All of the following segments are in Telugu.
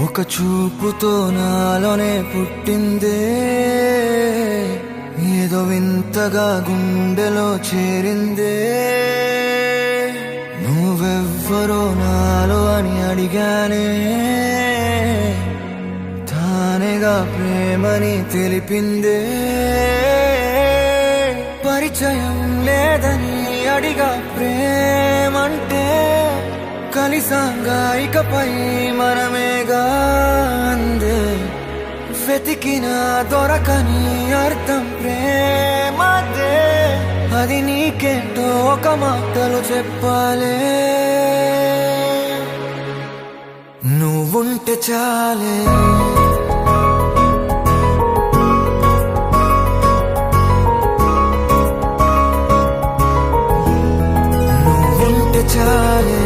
ఒక చూపుతో నాలోనే పుట్టిందే, ఏదో వింతగా గుండెలో చేరిందే. నువ్వెవ్వరో నాలో అని అడిగానే, తానేగా ప్రేమని తెలిపిందే. పరిచయం లేదని అడిగా ప్రేమంటే, కలిసాంగా ఇకపై మనమేగా అందే. వెతికినా దొరకని అర్థం ప్రేమదే, అది నీకేంటో ఒక మాటలో చెప్పాలే. నువ్వుంటే చాలే, నువ్వుంటే చాలే,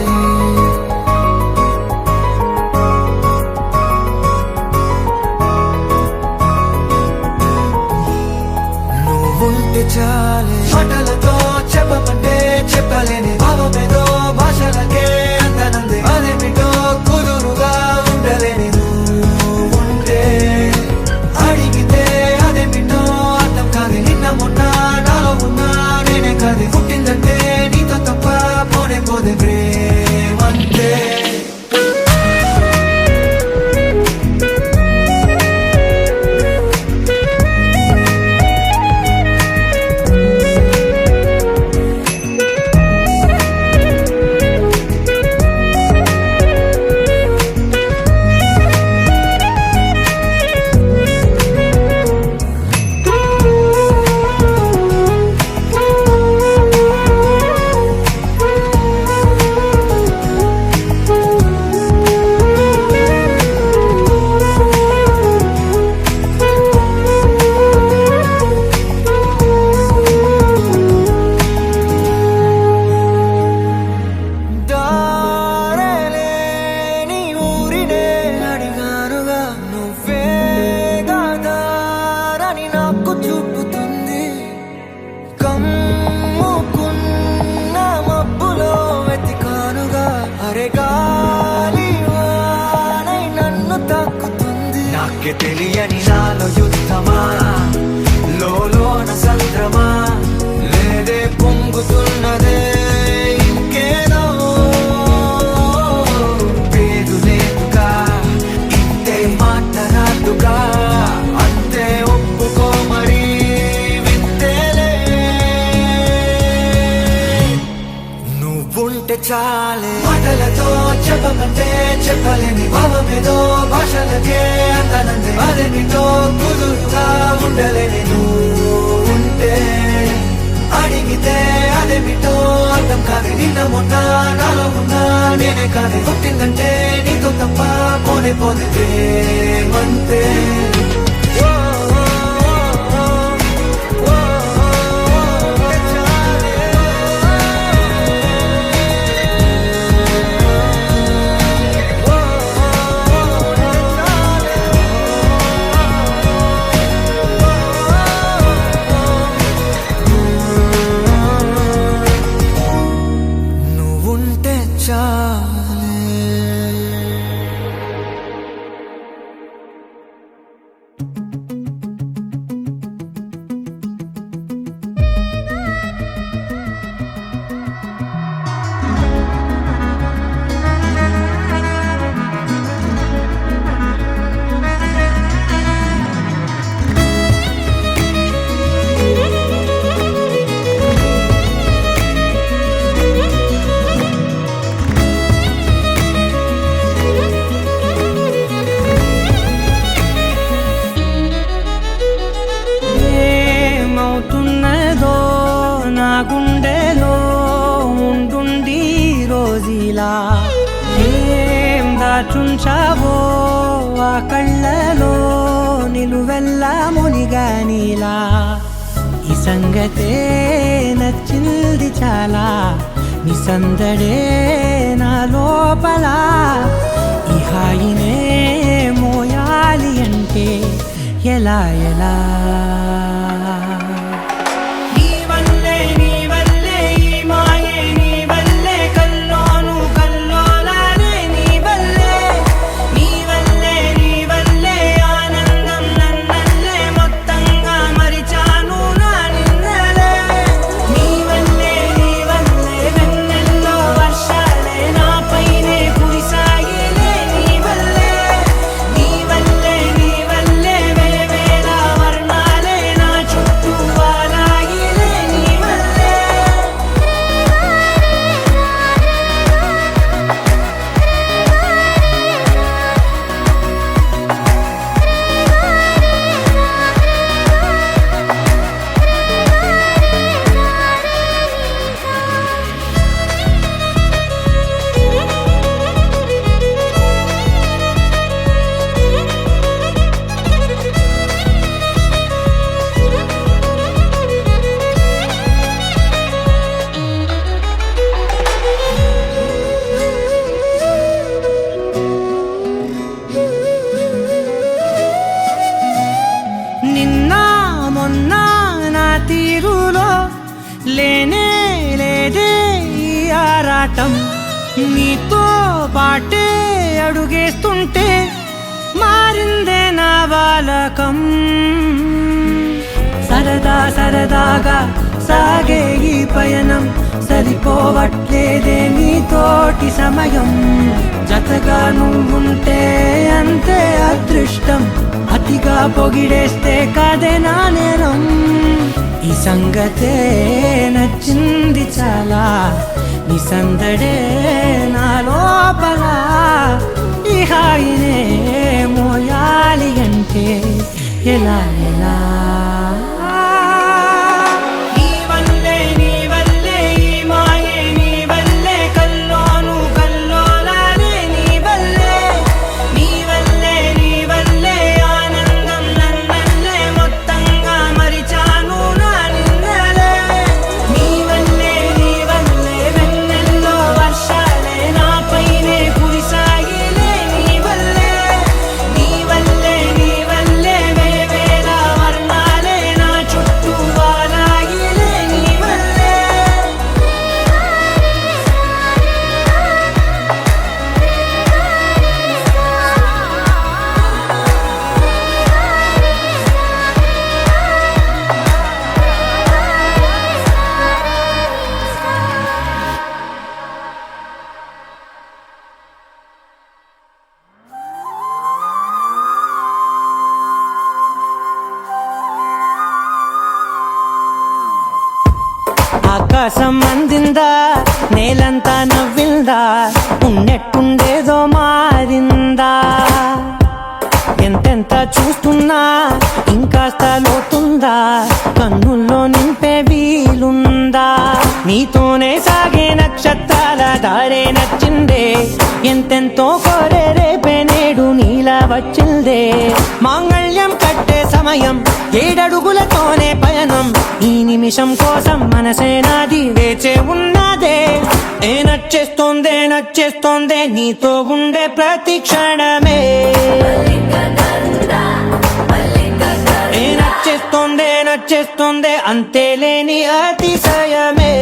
నువ్వుంటే చాలే. మాటలతో చెప్పమంటే చెప్పలేని భావమేదో భాషలకే అందనందే. అదేమిటో కుదురుగా ఉండలేని నువ్వుంటే, అడిగితే అదేమిటో అర్థం కాదు. నిన్న మొన్న నాలో ఉన్నా నేనే కాదు. పుట్టిందంటే నీతో తప్ప పోనే పోదే ప్రేమంతే. తెలియని నాలో యుద్ధమా, లోన సంద్రమా, లేదే పొంగుతున్నదే ఇంకేదో. పేరు లేదుగా, ఇంతే మాట్లాడుగా, అంతే ఒప్పుకో మరి వింతేలే. నువ్వుంటే చాలే, మాటలతో చెప్పమంటే చెప్పలేని భావమేదో భాషలకే అందనందే. అదేమిటో కుదురుగా ఉండలేని నువ్వుంటే, అడిగితే అదేమిటో అర్థం కాదు. నిన్న మొన్న నాలో ఉన్నా నేనే కాదు. పుట్టిందంటే నీతో తప్ప పోనే పోతే ప్రేమంతే. గుండెలో ఉండుండి రోజీలా ఏం దాచుంచావో ఆ కళ్ళలో నిలువెల్లా మునిగానిలా. ఈ సంగతే నచ్చింది చాలా, నీ సందడే నా లోపల. ఈ హాయినే మోయాలి అంటే ఎలా ఎలా. నీ వల్లే ఆరాటం నీతో పాటే అడుగేస్తుంటే మారిందే నా బాలకం సరదా సరదాగా సాగే ఈ పయనం సరిపోవట్లేదే నీతోటి సమయం జతగా నువ్వుంటే అంతే అదృష్టం అతిగా పొగిడేస్తే కదే నా నేరం ఈ సంగతే నచ్చింది చాలా నీ సందడే నా లోపల ఈ హాయినే మోయాలి అంటే ఎలా ఎలా ఆకాశం అందిందా నేలంతా నవ్విందా ఉన్నట్టుండేదో మారిందా ఎంతెంత చూస్తున్నా ఇంకాస్త లోతుందా కన్నుల్లో నింపే వీలుందా నీతోనే సాగే నక్షత్రాల దారే నచ్చిందే ఎంతెంతో కోరే రేపే నేడు నీలా వచ్చిందే మాంగళ్యం కట్టే సమయం 7 అడుగులతోనే పయనం ఈ నిమిషం కోసం మనసే నాది వేచే ఉన్నదే నచ్చేస్తోందే నీతో ఉండే ప్రతి క్షణమే నచ్చేస్తోందే అంతేలేని అతిశయమే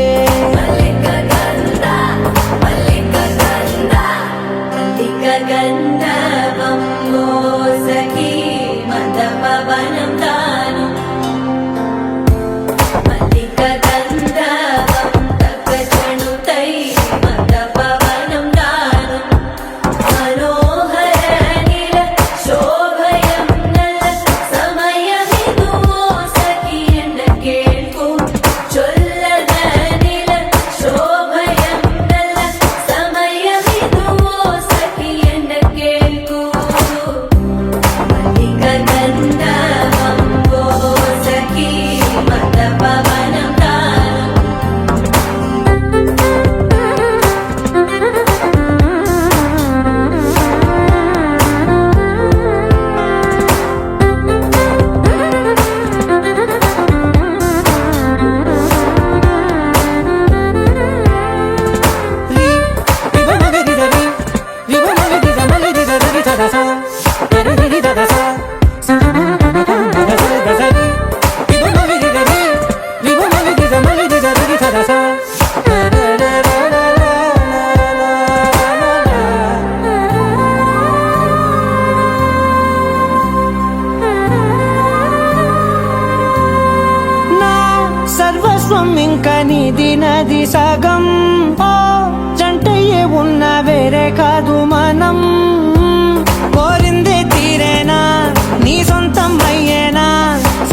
ఇంకా నీది నది సగం జంటయ్యే ఉన్న వేరే కాదు మనం కోరిందే తీరేనా నీ సొంతం అయ్యేనా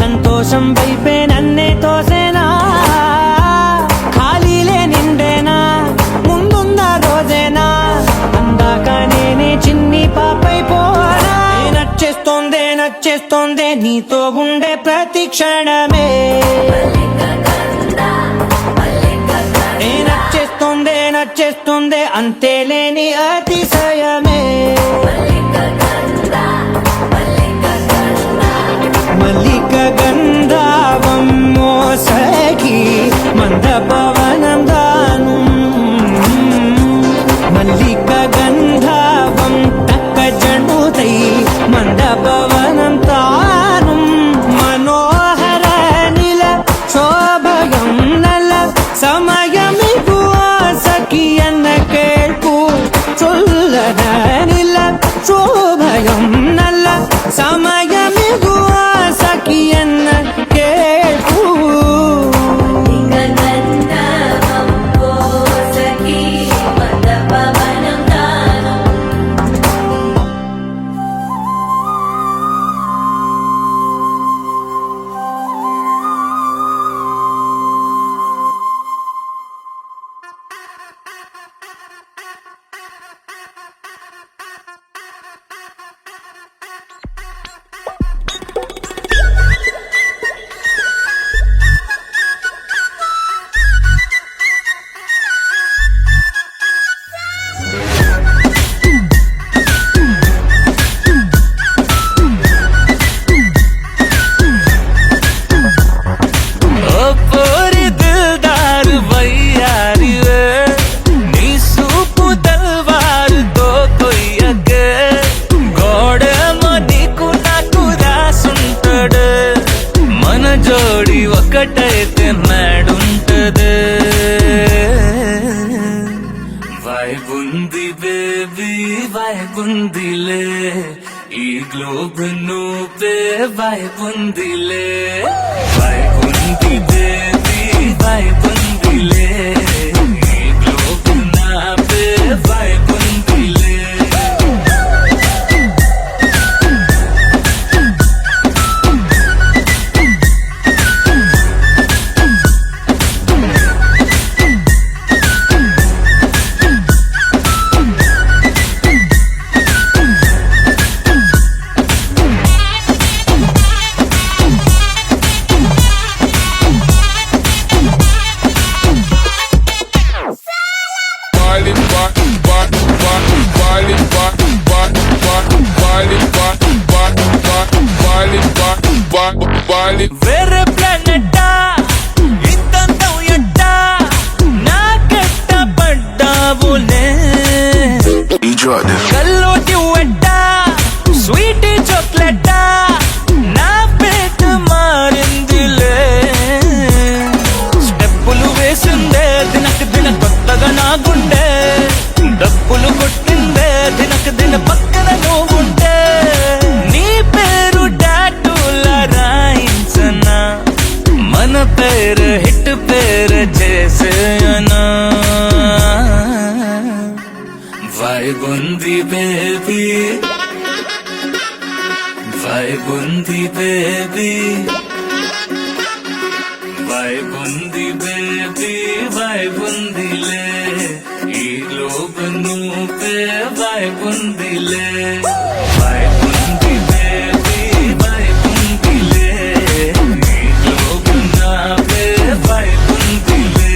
సంతోషం వైపే నన్నే తోసేనా ఖాళీలే నిండేనా ముందున్న రోజేనా అందాక నేనే చిన్ని పాపై పోనా నచ్చేస్తోందే నీతో ఉండే ప్రతి క్షణమే నచ్చేస్తోందే అంతేలేని అతిశయమే మల్లిక గంధావం మోసగి మంద పవనం దాను మల్లిక గంధావం తక్క జనుతై మంద పవనం తాను మనోహర నిల శోభయం నల సమయమిగు సఖియన్న వైబుందిలే ఈ గ్లోబ్ నువ్వే వైబుందిలే వైబుంది బేబీ వైబుందిలే ఈ గ్లోబ్ నావే వైబుందిలే వేరే ప్లానెట్టా ఇంతంతం ఎట్టా నా కట్ట పడ్డావులే కల్లోటి వెట్టా స్వీట్ చాక్లెట్టా నా పేట మారిందిలే స్టెప్పులు వేసిందే దినకు దిన కొత్తగా నా గుండె డబ్బులు కొట్టిందే దినకు దిన పక్కన నువ్వుంటే నీ పేరు టాటూల రాయించనా మన పేరు హిట్ పేరు చేసేయనా వైబుంది బేబీ వైబుంది బేబీ వైబుంది బేబీ వైబుందిలే ఈ గ్లోబ్ నువ్వే వైబుందిలే వైబుంది బేబీ వైబుందిలే ఈ గ్లోబ్ నావే వైబుందిలే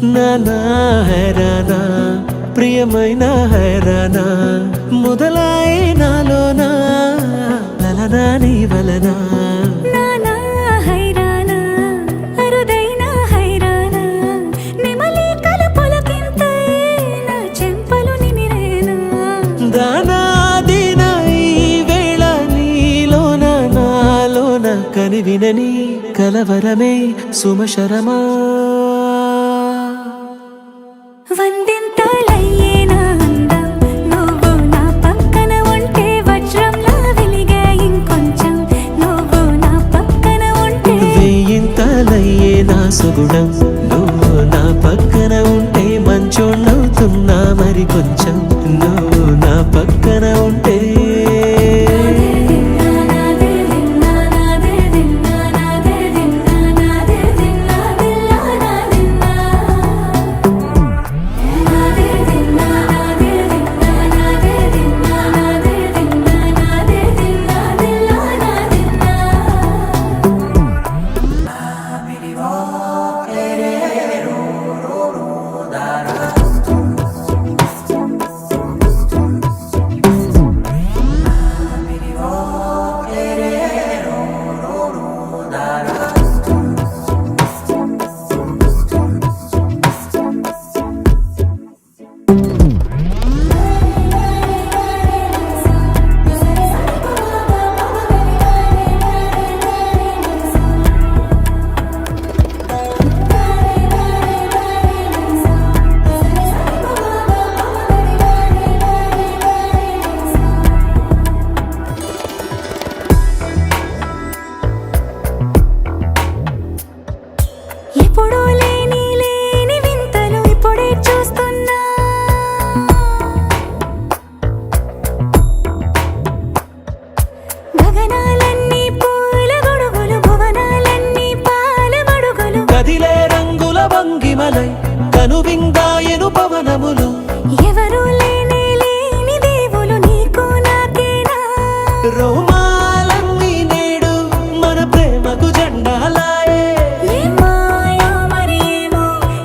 నానా హైరానా ప్రియమైన హైరానా మొదలాయి నాలోనా లలనా నీ వలనా నానా హైరానా అరుదైన హైరానా నెమలి కలుపులకింతై నా చెంపలు నిమిరేనా దానా దీనా ఈ వేళ నీలోన నాలోన కనివినని కలవరమే సుమశరమా వందింతలయ్యేనా అందం నువ్వు నా పక్కన ఉంటే వజ్రంలా వెలిగే ఇంకొంచెం నువ్వు నా పక్కన ఉంటే వేయింతలయ్యే నా సుగుణం నువ్వు నా పక్కన ఉంటే మంచోళ్ళవుతున్నా మరి కొంచెం నువ్వు నా పక్కన ఉంటే భంగిమలై కనువిందాయను పవనములు ఎవరు లేని దేవులు నీకు నాకేనా రోమాలన్నీ నేడు మన ప్రేమకు జెండాలాయే ఏ మాయో మరేమో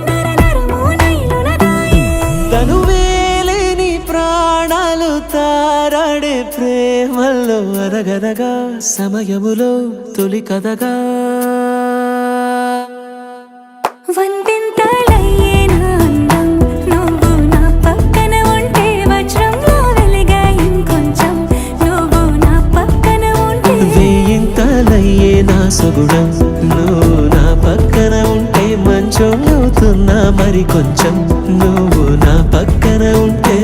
నరనరమో నైలునదాయే తనువేలేని ప్రాణాలు తారాడే ప్రేమల్లో అరగనగా సమయములో తొలి కథగా వందెంతలయ్యేనా అందం నువ్వు నా పక్కన ఉంటే వజ్రంలా వెలిగా ఇంకొంచెం నువ్వు నా పక్కన ఉంటే వేయింతలయ్యే నా సుగుణం నువ్వు నా పక్కన ఉంటే మంచం అవుతున్నా మరి కొంచెం నువ్వు నా పక్కన ఉంటే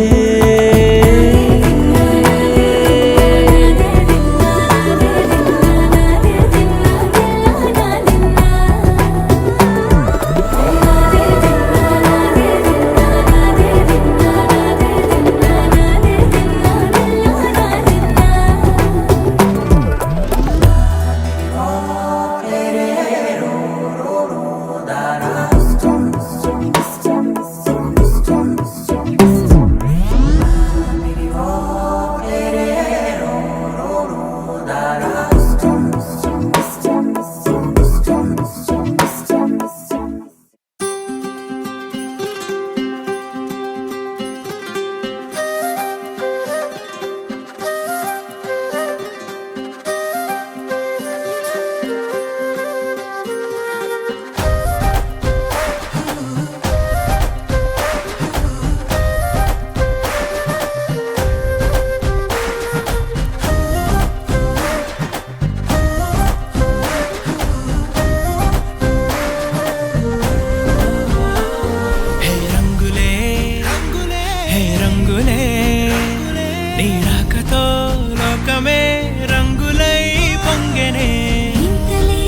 ఇంతలే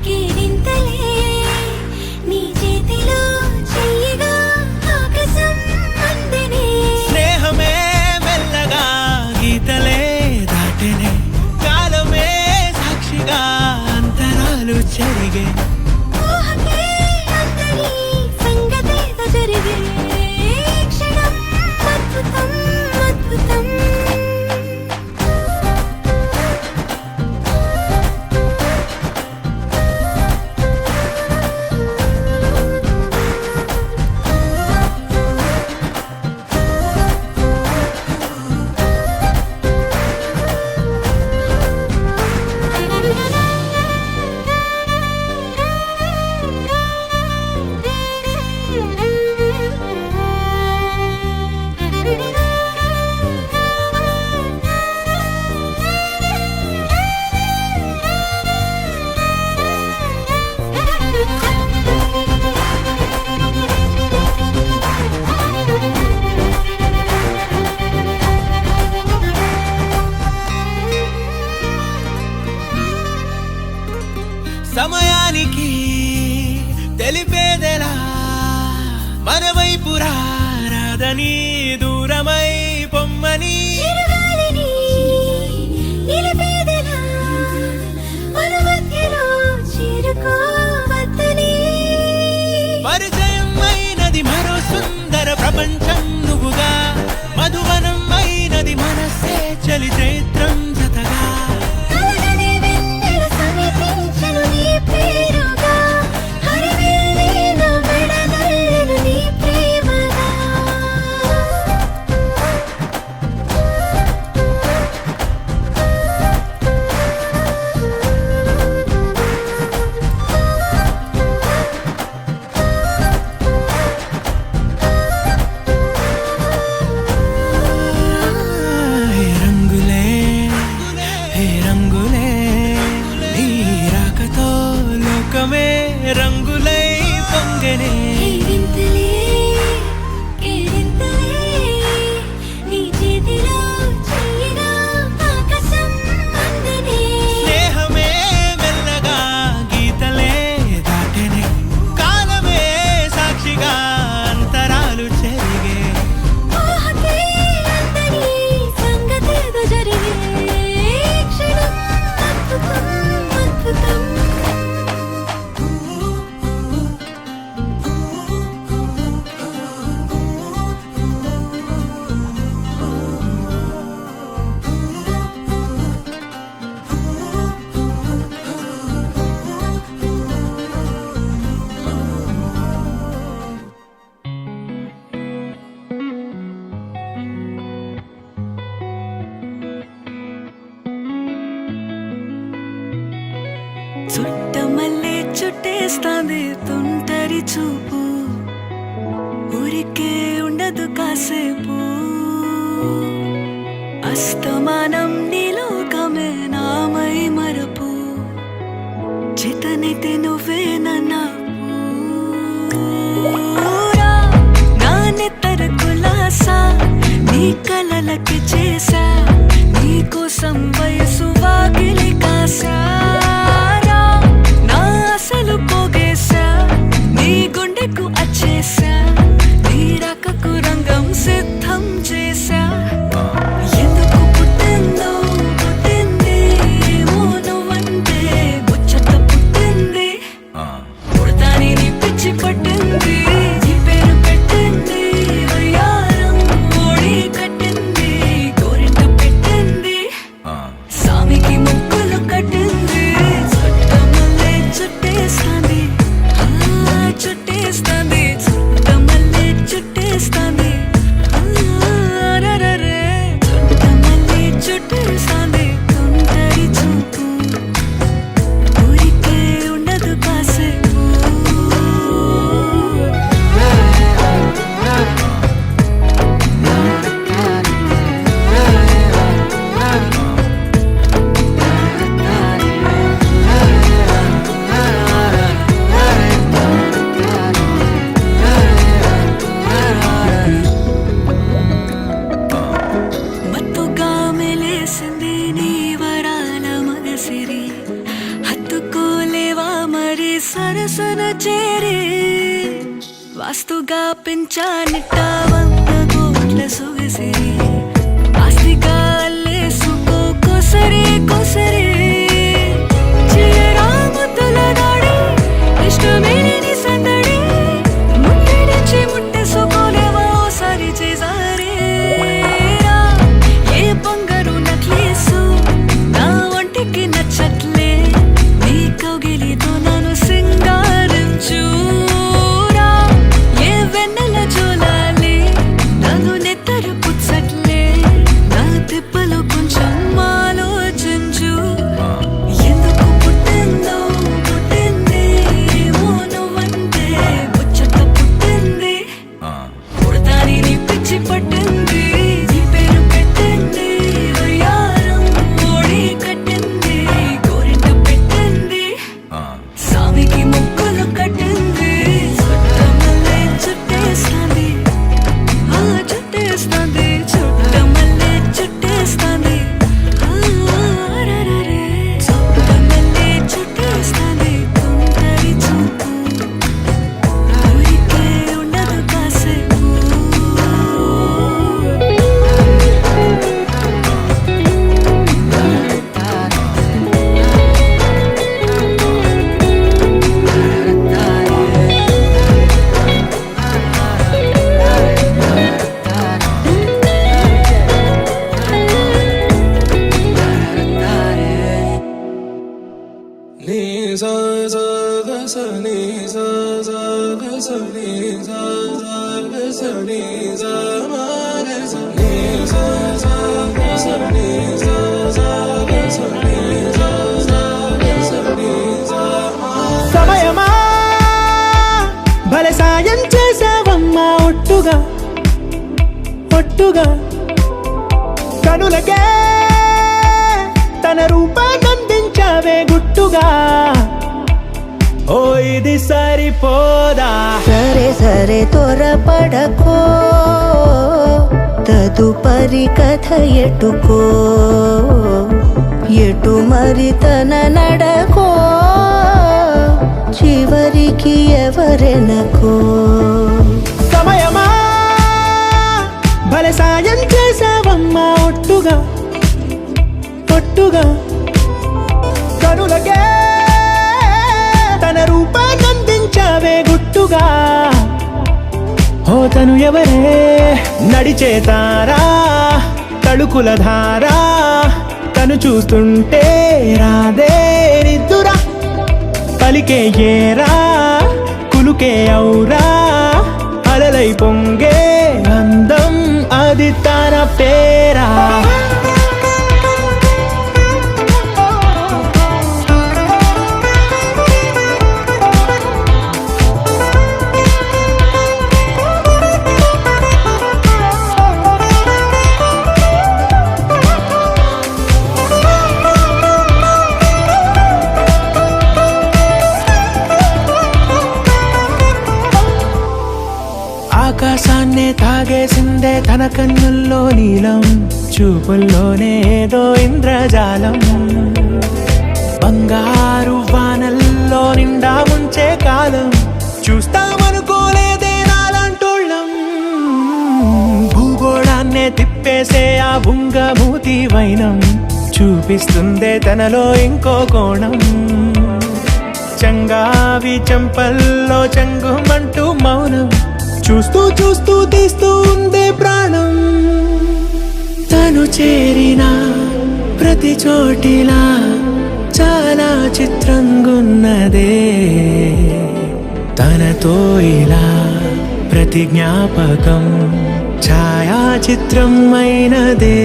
కేరింతలే నీ చేతిలో చెయ్యిగా ఆకాశం అందనే స్నేహమే మెల్లగా గీతలే దాటెనే కాలమే సాక్షిగా అంతరాలు చెరిగే ఊహకే అందరి సంగతేదో జరిగే క్షణం అద్భుతం అద్భుతం సమయానికి తెలిపేదెలా మన వైపు రాదని దూరమై పొమ్మని చిరుగాలిని నిలిపేదెలా మన మధ్యలో చేరుకోవద్దని పరిచయం అయినది మరో సుందర ప్రపంచం నువ్వుగా మధువనం అయినది మనసే చలి చైత్రం జతగా కలగని వెన్నెల సమీపించెను నీ పేరుగా హరివెల్లి నా మెడదల్లెను నీ ప్రేమగా రంగులే చుట్టేస్తాంది తుంటరి చూపు ఊరికే ఉండదు కాసేపు అస్తమానం నీలోకమే నామై మరపు చేతనైతే నువ్వే నన్నా నాన్నెత్తర కులాసా నీ కలలకి చేసా నీ కోసం వయసు వాకిలి కాసారా నా అసలు పోగేశా నీ గుండెకు అచ్చేసా నీ రకకు రంగం సిద్ధం చేసా ఎందుకు పుట్టిందో పుట్టింది ఏమో నువ్వంటే ముచ్చట పుట్టింది పుడతాని నీ పిచ్చి పట్టింది నీ పేరు పెట్టింది వయ్యారం ఓడి కట్టింది గోరింట పెట్టింది సామికి ముక్కులు కట్టింది చుట్టమల్లే చుట్టేస్తాంది చుట్టేస్తాంది చుట్టమల్లే చుట్టేస్తాంది రరరే చుట్టమల్లే చుట్టేస్తాంది తుంటరి చూపు ఊరికే ఉండదు కాసేపు మత్తుగా మెలేసింది నీ వరాల మగసిరి హత్తుకోలేవా మరి సరసన చేరి వాస్తుగా పెంచానిట్ట 100 కోట్ల సొగసిరి ఆస్తిగా అల్లేసుకో కొసరి కొసరి చిరాముతుల దాడి ఇష్టమేని సందడి ముట్టడిచి ముట్టేసుకోలేవా ఓసారి చేసారి ఏ బంగారు నక్లీసు నా ఒంటికి నచ్చట్లే నీ కౌగిలితో నన్ను సింగారించురా ఏ వెన్నెల జోలాలి నన్ను నెత్తరు పుచ్చట్లే నా తిప్పలు కొంచెం ఆలోచించు ఎందుకు పుట్టిందో పుట్టింది ఏమో నువ్వంటే ముచ్చట పుట్టింది పుడతాని నీ పిచ్చి పట్టింది నీ పేరు పెట్టింది వయ్యారం ఓడి కట్టింది గోరింట పెట్టింది సామికి ముక్కులు కట్టింది చుట్టమల్లే చుట్టేస్తాంది చుట్టేస్తాంది చుట్టమల్లే చుట్టేస్తాంది రరరే చుట్టమల్లే చుట్టేస్తాంది తుంటరి చూపు ఊరికే ఉండదు కాసేపు సమయమా భలే సాయం చేసావమ్మా ఒట్టుగా ఒట్టుగా కనులకే తన రూపాన్నందించావే గుట్టుగా ఓ ఇది సరిపోదా సరే సరే త్వరపడకో తదుపరి కథ ఎటుకో ఎటు మరి తన నడకో చివరికి ఎవరెనకో సమయమా భలే సాయం చేసావమ్మా ఒట్టుగా ఒట్టుగా కనులకే తన రూపాన్నందించావే గుట్టుగా ఓ తను ఎవరే నడిచే తారా తళుకుల ధారా తను చూస్తుంటే రాదే నిద్దురా పలికే ఏరా కులుకే ఔరా అలలై పొంగే అందం అది తన పేరా ఆకాశాన్నే తాగేసిందే తన కన్నుల్లో నీలం, చూపుల్లోనే ఏదో ఇంద్రజాలం. బంగారు వానల్లో నిండా ముంచే కాలం, చూస్తామనుకోలేదే నాలాంటోళ్ళం. భూగోళాన్నే తిప్పేసే ఆ బుంగమూతి వైనం, చూపిస్తుందే తనలో ఇంకో కోణం. చంగావి చెంపల్లో చెంగుమంటూ మౌనం, చూస్తూ చూస్తూ తీస్తూ ఉందే ప్రాణం. తను చేరిన ప్రతి చోటిలా చాలా చిత్రంగున్నదే, తనతో ఇలా ప్రతి జ్ఞాపకం ఛాయాచిత్రం అయినదే.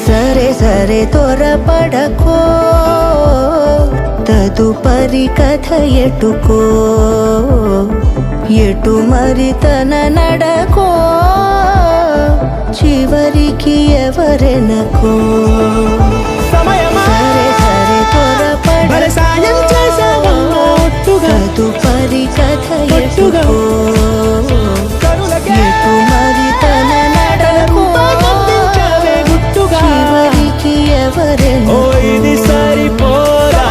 సరే సరే త్వరపడకో, తదుపరి కథ ఎటుకో, ఎటు మరి తన నడకో, చివరికి ఎవరెనకో. సరే సరే త్వరపడకో, తదుపరి కథ ఎటుకో, ఎటు మరి తన నడకో, చివరికి ఎవరెనకో. ఇది సరిపోదా?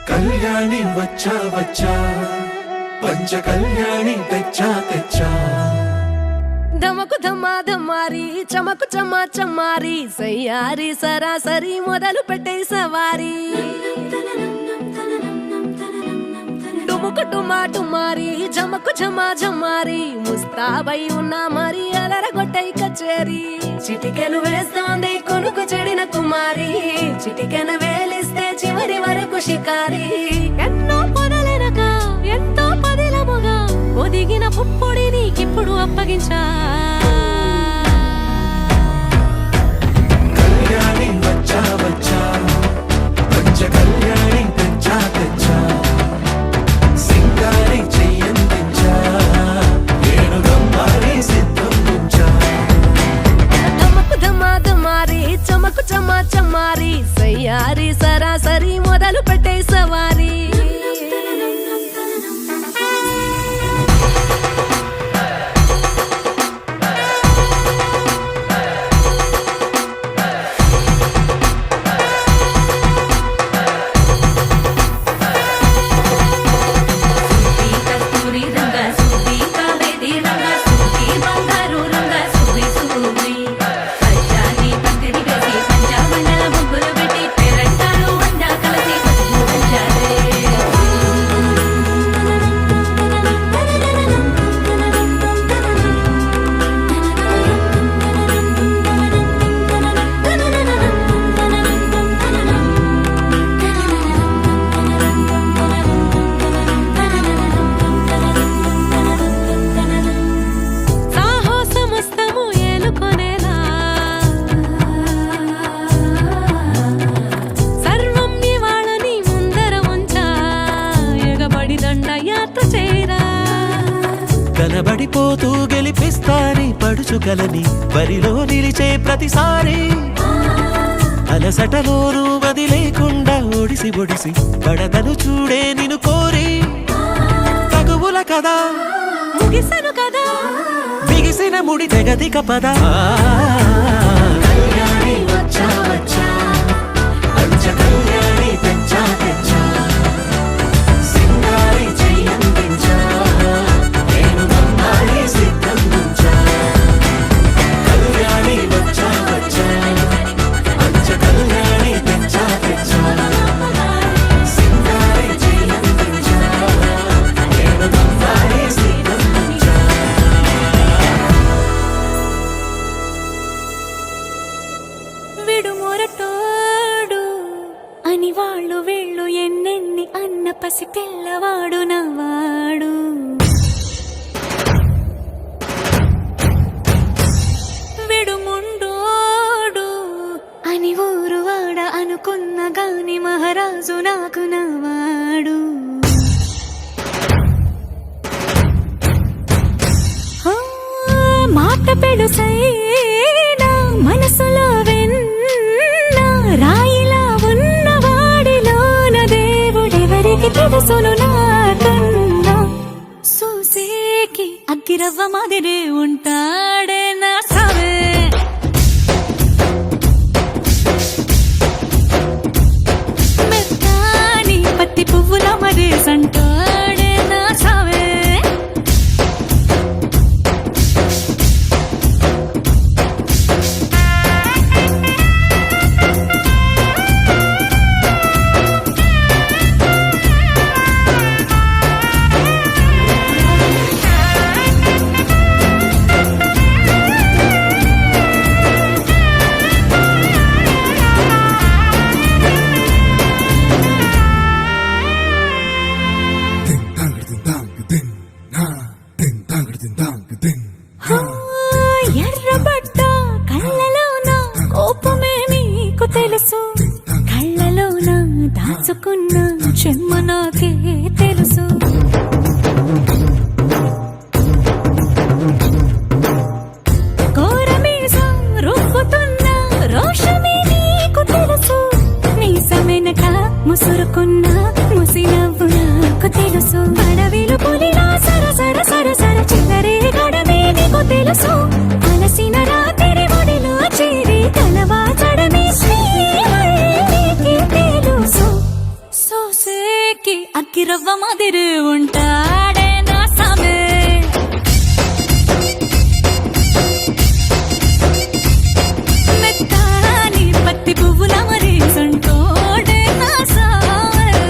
కళ్యాణి వచ్చా వచ్చా, పంచ కళ్యాణి తెచ్చా తెచ్చా. ధమకు ధమ్మా ధమ్మారి చమకు చమ్మా చమ్మారి, సయ్యారి సరాసరి మొదలు పెట్టే సవారీ. డుముకు డుమా డుమారి జమకు ఝమా ఝమారి, ముస్తాబై ఉన్నా మరి అలరగొట్టై కచేరి. చిటికెలు వేస్తోంది కొనుకు చెడిన కుమారి, చిటికెను వేలిస్తే చివరి వరకు షికారి. ఎన్నో పొదలెనక ఎంతో పదిలముగా ఒదిగిన పుప్పొడి నీకిప్పుడు అప్పగించా. కళ్యాణి వచ్చా వచ్చా, పంచ కళ్యాణి తెచ్చా తెచ్చా. సింగారి చెయ్యందించా, ఏనుగమ్మారి సిద్ధం ఉంచా. ధమకు ధమా ధమారి చమకు చమ్మా చమ్మారి, సయ్యారి సరాసరి మొదలు పెట్టే సవారీ. కనబడిపోతూ గెలిపిస్తాని పడుచుకలని, బరిలో నిలిచే ప్రతిసారి అలసటలోనూ వదిలేకుండా ఒడిసి ఒడిసి పడదను చూడే నిన్ను కోరి. తగువుల కదా ముగిసను కదా, బిగిసిన ముడి తెగదిక పద. కళ్యాణి వచ్చా వచ్చా, పంచ కళ్యాణి తెచ్చా తెచ్చా. సింగారి చెయ్యందించా, ఏనుగమ్మారి సిద్ధం ఉంచా. కళ్యాణి వచ్చా వచ్చా, పంచ కళ్యాణి తెచ్చా తెచ్చా. సింగారి చెయ్యందించా, ఏనుగమ్మారి సిద్ధం ఉంచా. విడుమొరటోడు అని వాళ్ళు వీళ్ళు ఎన్నెన్ని అన్న పసి పిల్లవాడు నవ్వాడు. విడుముండోడు అని ఊరు గాని మహారాజు నాకు నవాడు మాట పెడుసైనా మనసులో వెన్న రాయిలా ఉన్నవాడిలోన దేవుడెవరికి తెలుసును నాకన్నా సూసేకి అగ్గిరవ్వ మాదిరే ఉంటాడే నా సావే మెత్తాని పత్తి పువ్వుల మరే సంటాడే నా సావే ఎర్రబడ్డ కళ్ళలోన కోపమే నీకు తెలుసు కళ్ళలోన దాచుకున్న చెమ్మ నాకే తెలుసు కోరమీసం రుబ్బుతున్న రోషమే నీకు తెలుసు మీసమెనక ముసురుకున్న ముసినవ్వు నాకు తెలుసు అడవిలు పులిలా సరసర సరసర చిల్లరే గడమే నీకు తెలుసు అలసిన రాత్రి ఒడిలో చేరి కలవాచడమే శ్రీవల్లికి తెలుసు సోసేకి అగ్గిరవ్వ మాదిరి ఉంటాడే నా సామే మెత్తాని పత్తి పువ్వుల మరీ సంటోడే నా సామే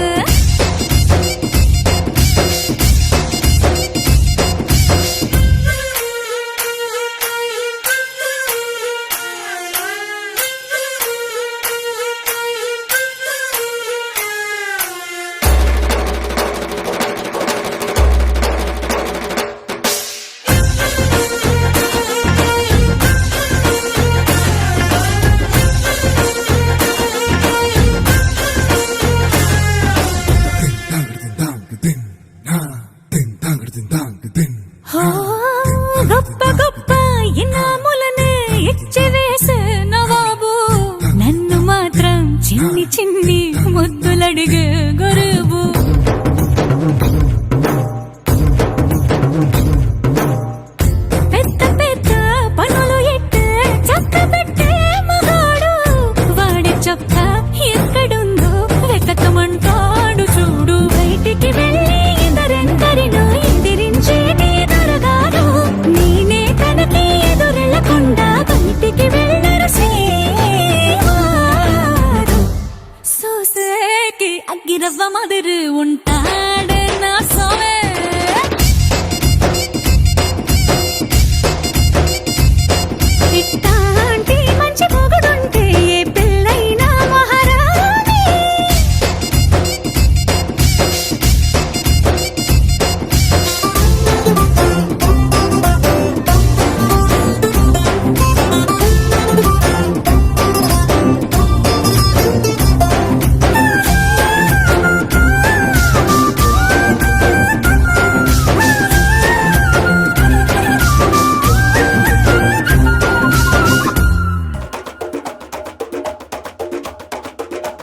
గొప్ప గొప్ప ఇనాములనే ఇచ్చి వేసే నవాబు నన్ను మాత్రం చిన్ని చిన్ని ముద్దులడిగే గురువు పెద్ద పెద్ద పనులు ఎట్టే చక్క పెట్టే మగాడు వాడి చొక్క ఎక్కడుందో వెతకమంటాడు చూడు బయటికి వెళ్ళి ఇద్దరెందరినో ఎదిరించేది దొరగాడు నేనే తనకి ఎదురెళ్ళకుండా బయటికి వెళ్ళరు శ్రీవారు సోసేకి అగ్గిరవ్వ మాదిరి ఉంటాడే నా సోమే ఇట్టాంటి మంచి మొగుడుంటే ఏ పిల్లైనా మహారాణి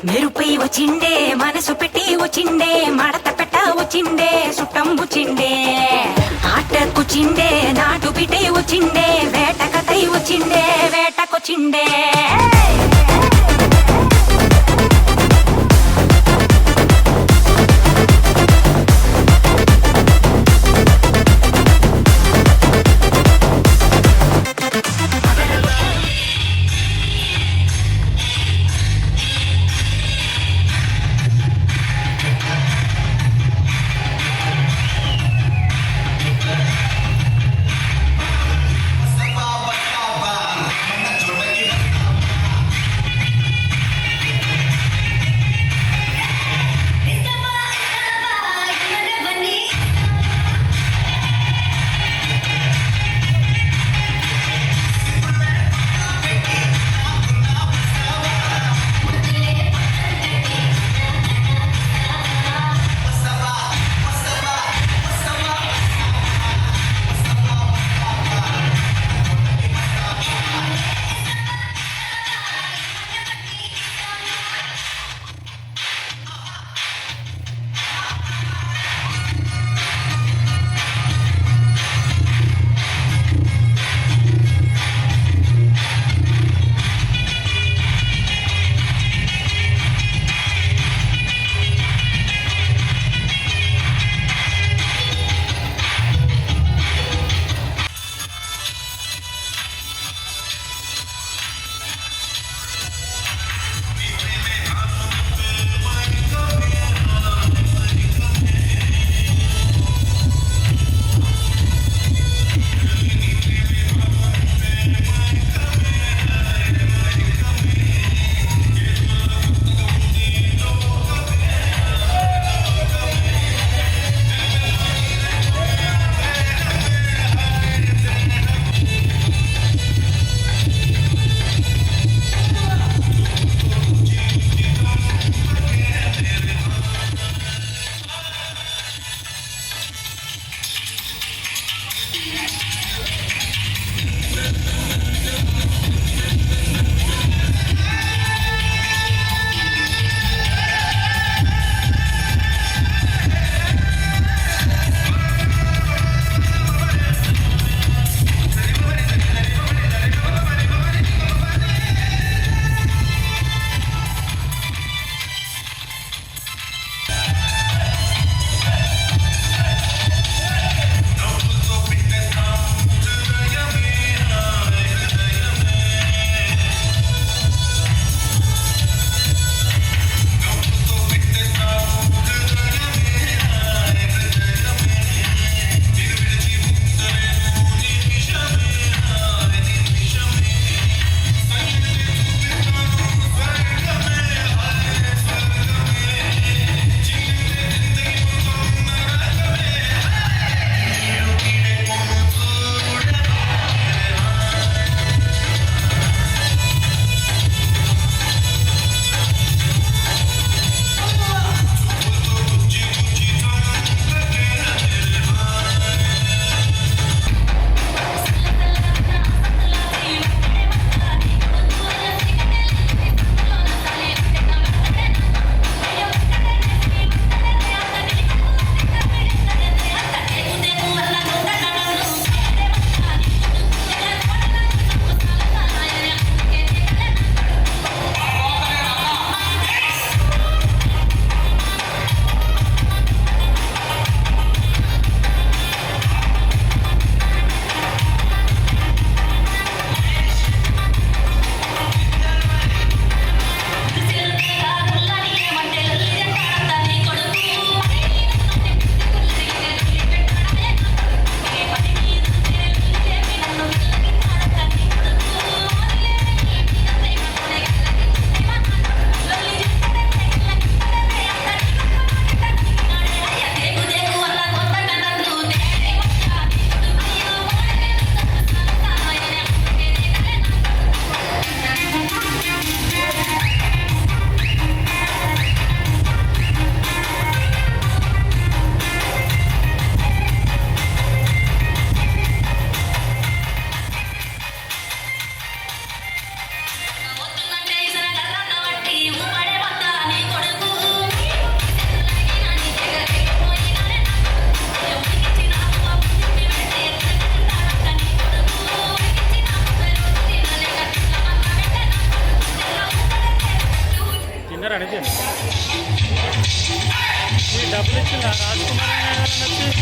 మెరుపై వచ్చిండే మనసు పెట్టి వచ్చిండే మడత పెట్ట వచ్చిండే సుట్టం వచ్చిండే ఆట కూర్చిండే నాటు బిడ్డే వచ్చిండే వేట కథై వచ్చిండే వేటకొచ్చిండే ఇది ఈ డబ్బులు ఇచ్చిందా రాజ్ కుమార్ అయినా వచ్చి